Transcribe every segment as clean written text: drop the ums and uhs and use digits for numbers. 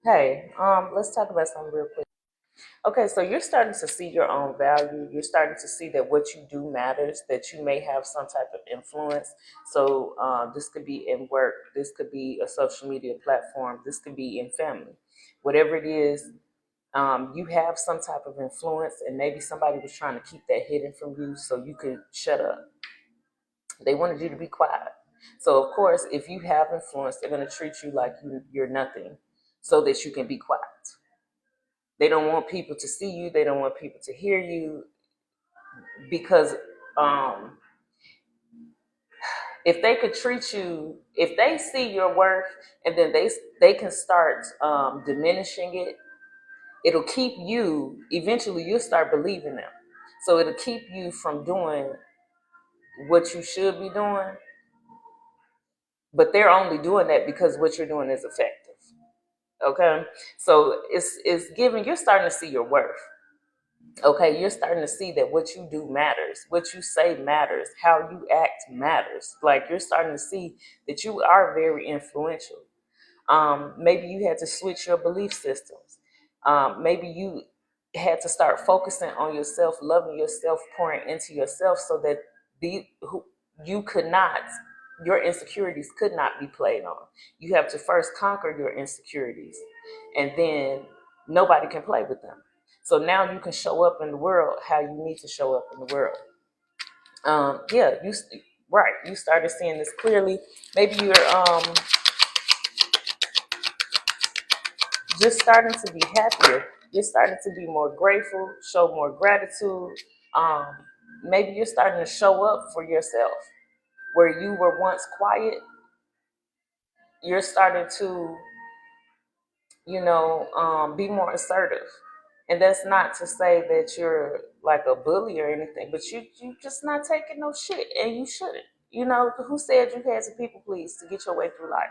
Hey, let's talk about something real quick. Okay, so you're starting to see your own value. You're starting to see that what you do matters, that you may have some type of influence. So this could be in work, this could be a social media platform, this could be in family. Whatever it is, you have some type of influence, and maybe somebody was trying to keep that hidden from you so you could shut up. They wanted you to be quiet. So, of course, if you have influence, they're going to treat you like you're nothing so that you can be quiet. They don't want people to see you. They don't want people to hear you because um, if they could treat you, if they see your worth and then they can start diminishing it, it'll keep you. Eventually, you'll start believing them. So it'll keep you from doing what you should be doing. But they're only doing that because what you're doing is effective. Okay, so it's giving. You're starting to see your worth. Okay, you're starting to see that what you do matters, what you say matters, how you act matters. Like you're starting to see that you are very influential. Maybe you had to switch your belief systems. Maybe you had to start focusing on yourself, loving yourself, pouring into yourself, so that you could not, your insecurities could not be played on. You have to first conquer your insecurities, and then nobody can play with them. So now you can show up in the world how you need to show up in the world. Yeah, right. You started seeing this clearly. Maybe you're just starting to be happier. You're starting to be more grateful, show more gratitude. Um, Maybe you're starting to show up for yourself. Where you were once quiet, you're starting to, be more assertive. And that's not to say that you're like a bully or anything, but you just not taking no shit, and you shouldn't. Who said you had to people please to get your way through life?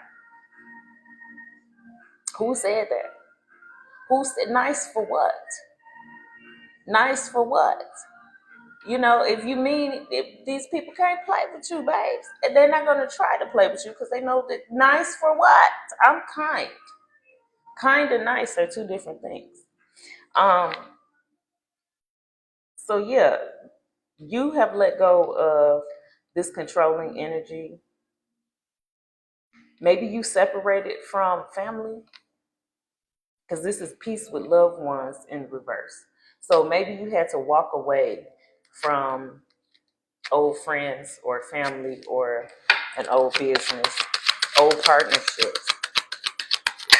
Who said that? Who said nice for what? Nice for what? If these people can't play with you, babes, and they're not going to try to play with you because they know that nice for what? I'm kind. Kind and nice are two different things. Um, so yeah, you have let go of this controlling energy. Maybe you separated from family because this is peace with loved ones in reverse. So maybe you had to walk away from old friends or family or an old business, old partnerships,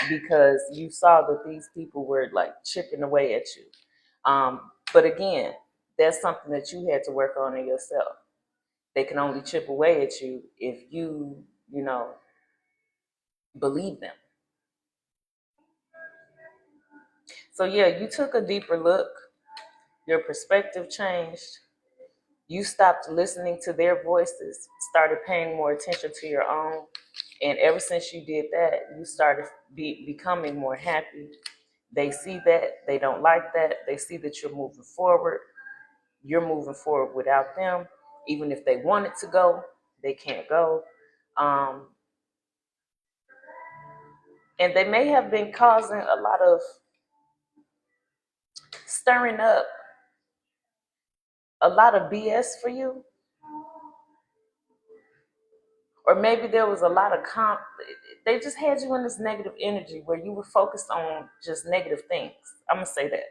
because you saw that these people were like chipping away at you. But again, that's something that you had to work on in yourself. They can only chip away at you if you believe them. So yeah, you took a deeper look, your perspective changed, you stopped listening to their voices, started paying more attention to your own. And ever since you did that, you started becoming more happy. They see that, they don't like that, they see that you're moving forward. You're moving forward without them. Even if they wanted to go, they can't go. Um, and they may have been causing a lot of stirring up a lot of BS for you, or maybe there was a lot of they just had you in this negative energy where you were focused on just negative things. I'm gonna say that.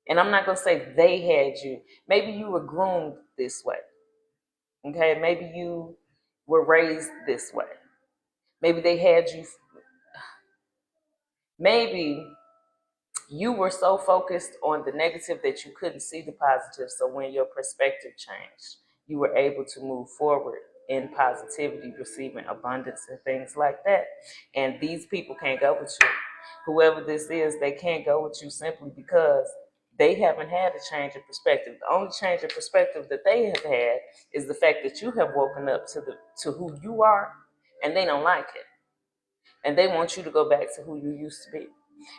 And I'm not gonna say they had you. Maybe you were groomed this way. Okay, maybe you were raised this way. Maybe they had you, maybe you were so focused on the negative that you couldn't see the positive. So when your perspective changed, you were able to move forward in positivity, receiving abundance and things like that. And these people can't go with you. Whoever this is, they can't go with you simply because they haven't had a change of perspective. The only change of perspective that they have had is the fact that you have woken up to who you are, and they don't like it. And they want you to go back to who you used to be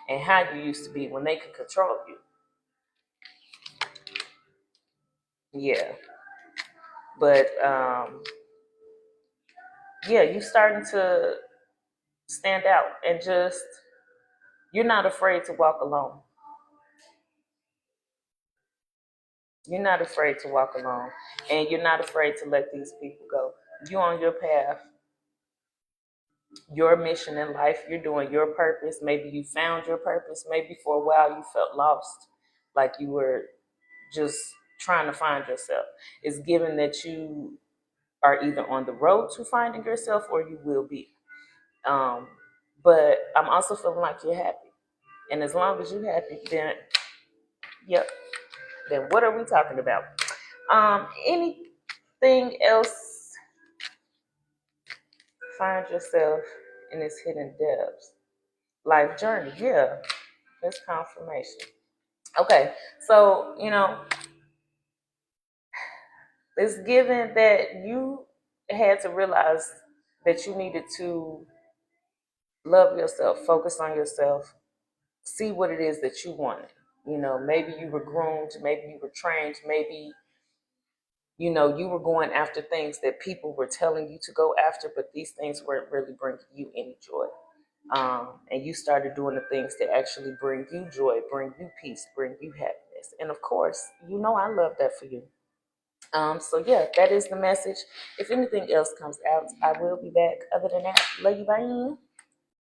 and how you used to be when they could control you. Yeah. But yeah, you starting to stand out and just You're not afraid to walk alone. You're not afraid to walk alone. And you're not afraid to let these people go. You're on your path, your mission in life. You're doing your purpose. Maybe you found your purpose. Maybe for a while you felt lost, like you were just trying to find yourself. It's given that you are either on the road to finding yourself or you will be. Um, but I'm also feeling like you're happy. And as long as you're happy, then, yep, then what are we talking about? Anything else? Find yourself in its hidden depths. Life journey, yeah, that's confirmation. Okay, so, it's given that you had to realize that you needed to love yourself, focus on yourself, see what it is that you wanted. Maybe you were groomed, maybe you were trained, maybe you were going after things that people were telling you to go after, but these things weren't really bringing you any joy. And you started doing the things that actually bring you joy, bring you peace, bring you happiness. And of course, I love that for you. So yeah, that is the message. If anything else comes out, I will be back. Other than that, love you, bye.